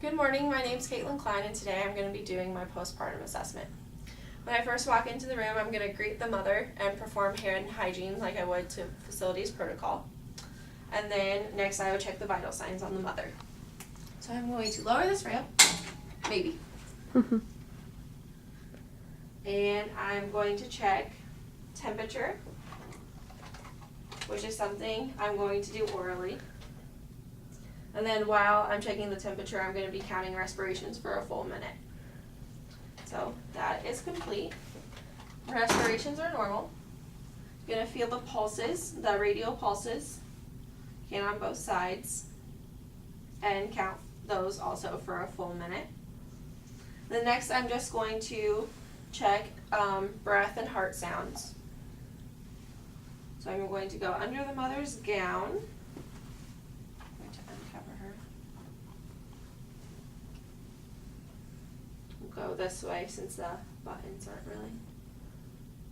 Good morning, my name is Caitlin Klein and today I'm going to be doing my postpartum assessment. When I first walk into the room, I'm going to greet the mother and perform hand hygiene like I would to facilities protocol. And then next I would check the vital signs on the mother. So I'm going to lower this rail, maybe. And I'm going to check temperature, which is something I'm going to do orally. And then while I'm checking the temperature, I'm going to be counting respirations for a full minute. So that is complete. Respirations are normal. You're going to feel the pulses, the radial pulses, again on both sides, and count those also for a full minute. Then next I'm just going to check breath and heart sounds. So I'm going to go under the mother's gown. Go this way since the buttons aren't really.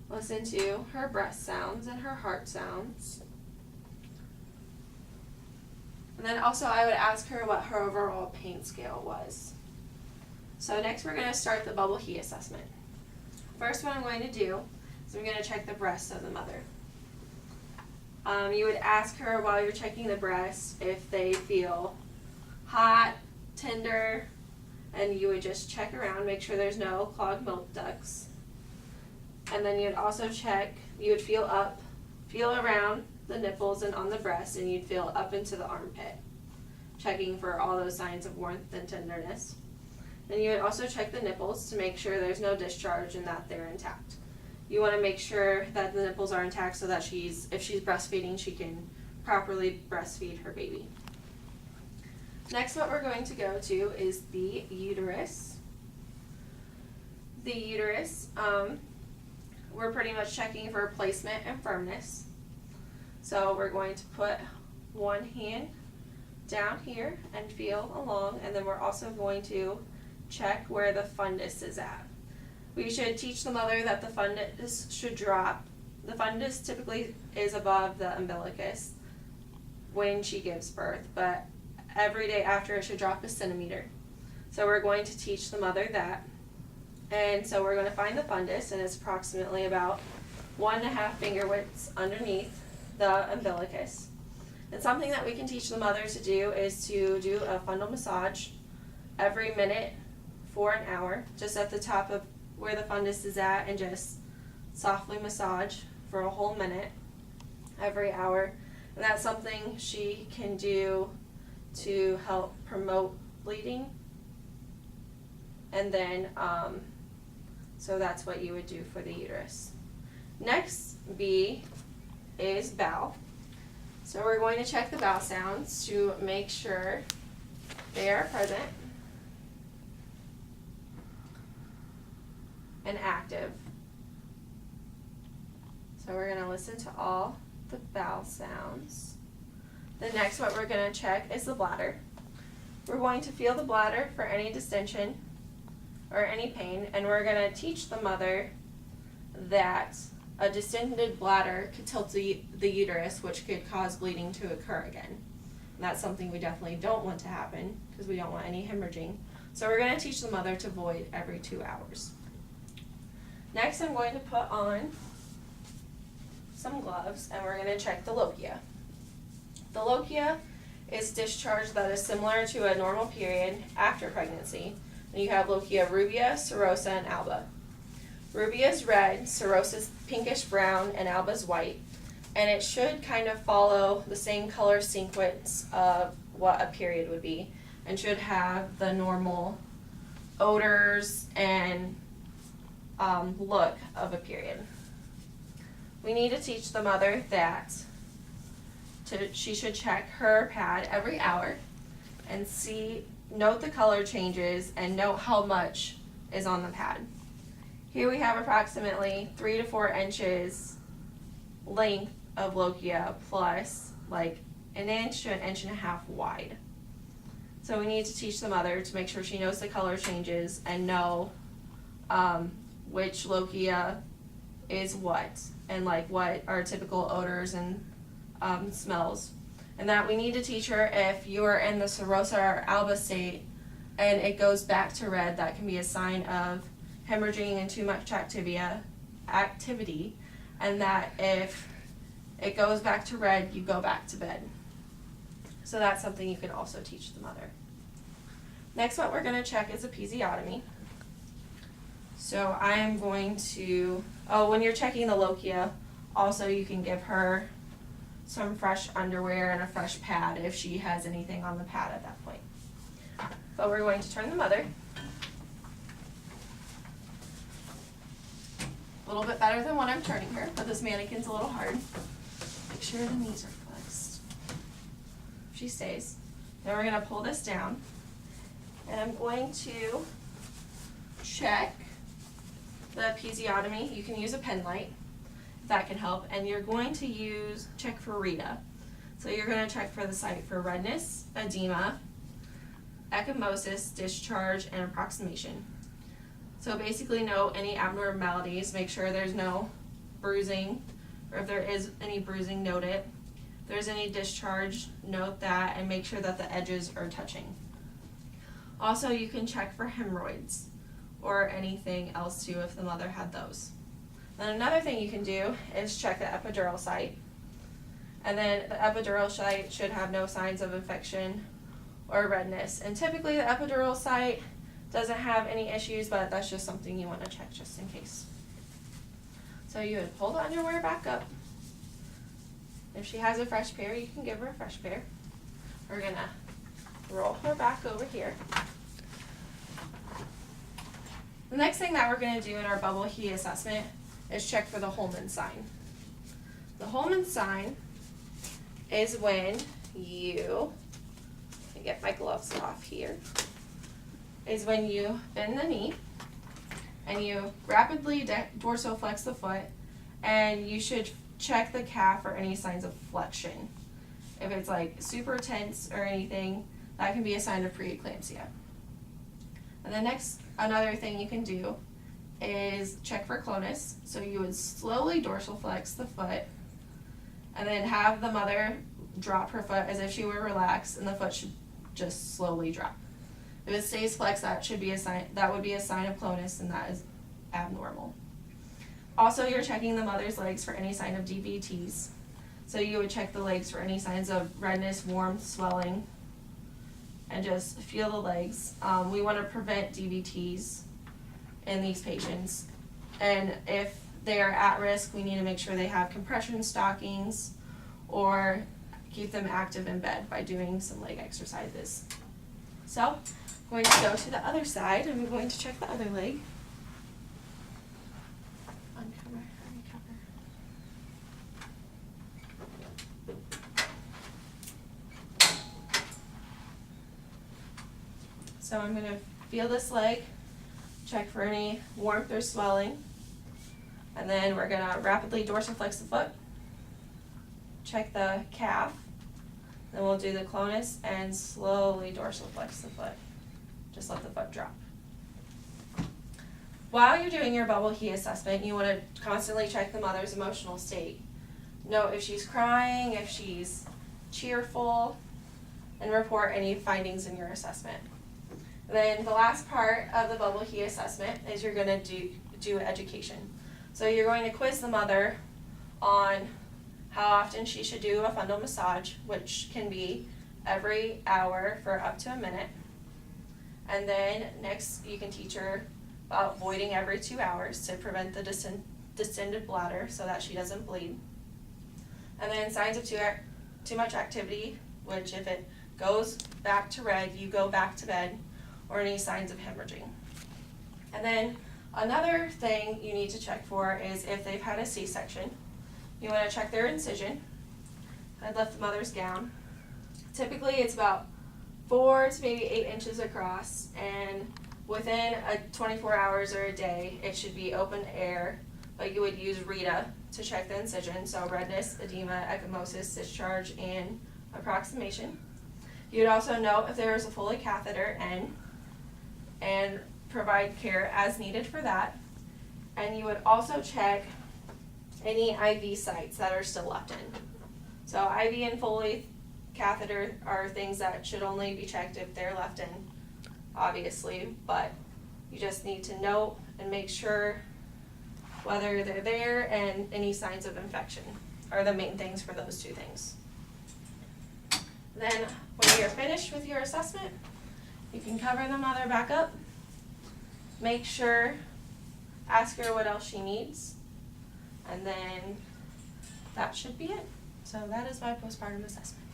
Listen to her breath sounds and her heart sounds. And then also I would ask her what her overall pain scale was. So next we're going to start the bubble heat assessment. First what I'm going to do is I'm going to check the breast of the mother. You would ask her while you're checking the breast if they feel hot, tender, and you would just check around, make sure there's no clogged milk ducts. And then you'd also check, you would feel around the nipples and on the breast, and you'd feel up into the armpit, checking for all those signs of warmth and tenderness. Then you would also check the nipples to make sure there's no discharge and that they're intact. You want to make sure that the nipples are intact so that if she's breastfeeding, she can properly breastfeed her baby. Next, what we're going to go to is the uterus. The uterus, we're pretty much checking for placement and firmness. So we're going to put one hand down here and feel along, and then we're also going to check where the fundus is at. We should teach the mother that the fundus should drop. The fundus typically is above the umbilicus when she gives birth, but every day after it should drop a centimeter. So we're going to teach the mother that. And so we're going to find the fundus, and it's approximately about 1.5 finger widths underneath the umbilicus. And something that we can teach the mother to do is to do a fundal massage every minute for an hour, just at the top of where the fundus is at, and just softly massage for a whole minute every hour. And that's something she can do to help promote bleeding. And then so that's what you would do for the uterus. Next B is bowel. So we're going to check the bowel sounds to make sure they are present and active. So we're going to listen to all the bowel sounds. The next what we're going to check is the bladder. We're going to feel the bladder for any distension or any pain, and we're going to teach the mother that a distended bladder could tilt the uterus, which could cause bleeding to occur again. And that's something we definitely don't want to happen because we don't want any hemorrhaging. So we're going to teach the mother to void every 2 hours. Next I'm going to put on some gloves, and we're going to check the lochia. The lochia is discharge that is similar to a normal period after pregnancy. And you have lochia rubia, serosa, and alba. Rubia is red, serosa is pinkish brown, and alba is white. And it should kind of follow the same color sequence of what a period would be, and should have the normal odors and look of a period. We need to teach the mother that she should check her pad every hour and note the color changes and note how much is on the pad. Here we have approximately 3 to 4 inches length of lochia plus like 1 inch to 1.5 inches wide. So we need to teach the mother to make sure she knows the color changes and know which lochia is what, and like what are typical odors and smells. And that we need to teach her if you are in the serosa or alba state, and it goes back to red, that can be a sign of hemorrhaging and too much activity, and that if it goes back to red, you go back to bed. So that's something you can also teach the mother. Next, what we're going to check is episiotomy. So I am going to, when you're checking the lochia, also you can give her some fresh underwear and a fresh pad if she has anything on the pad at that point. But we're going to turn the mother. A little bit better than when I'm turning her, but this mannequin's a little hard. Make sure the knees are flexed. She stays. Then we're going to pull this down, and I'm going to check the episiotomy. You can use a pen light, if that can help, and you're going to check for Rita. So you're going to check for the site for redness, edema, ecchymosis, discharge, and approximation. So basically note any abnormalities, make sure there's no bruising, or if there is any bruising, note it. If there's any discharge, note that, and make sure that the edges are touching. Also, you can check for hemorrhoids or anything else too if the mother had those. Then another thing you can do is check the epidural site. And then the epidural site should have no signs of infection or redness. And typically the epidural site doesn't have any issues, but that's just something you want to check just in case. So you would pull the underwear back up. If she has a fresh pair, you can give her a fresh pair. We're going to roll her back over here. The next thing that we're going to do in our bubble HE assessment is check for the Holman sign. The Holman sign is when you, let me get my gloves off here, is when you bend the knee and you rapidly dorsiflex the foot, and you should check the calf for any signs of flexion. If it's like super tense or anything, that can be a sign of preeclampsia. And the next, another thing you can do is check for clonus. So you would slowly dorsal flex the foot and then have the mother drop her foot as if she were relaxed, and the foot should just slowly drop. If it stays flexed, that would be a sign of clonus, and that is abnormal. Also, you're checking the mother's legs for any sign of DVTs. So you would check the legs for any signs of redness, warmth, swelling, and just feel the legs. We want to prevent DVTs in these patients. And if they are at risk, we need to make sure they have compression stockings or keep them active in bed by doing some leg exercises. So I'm going to go to the other side, and I'm going to check the other leg. Uncover, uncover. So I'm going to feel this leg, check for any warmth or swelling, and then we're going to rapidly dorsiflex the foot, check the calf, then we'll do the clonus and slowly dorsiflex the foot. Just let the foot drop. While you're doing your bubble HE assessment, you want to constantly check the mother's emotional state. Note if she's crying, if she's cheerful, and report any findings in your assessment. Then the last part of the bubble HE assessment is you're going to do education. So you're going to quiz the mother on how often she should do a fundal massage, which can be every hour for up to a minute. And then next you can teach her about voiding every 2 hours to prevent the distended bladder so that she doesn't bleed. And then signs of too much activity, which if it goes back to red, you go back to bed, or any signs of hemorrhaging. And then another thing you need to check for is if they've had a C-section. You want to check their incision. I'd lift the mother's gown. Typically it's about 4 to maybe 8 inches across, and within 24 hours or a day it should be open air, but you would use Rita to check the incision, so redness, edema, ecchymosis, discharge, and approximation. You would also note if there is a Foley catheter in, and provide care as needed for that. And you would also check any IV sites that are still left in. So IV and Foley catheter are things that should only be checked if they're left in. obviously, but you just need to note and make sure whether they're there and any signs of infection are the main things for those two things. Then when you're finished with your assessment, you can cover the mother back up, make sure, ask her what else she needs, and then that should be it. So that is my postpartum assessment.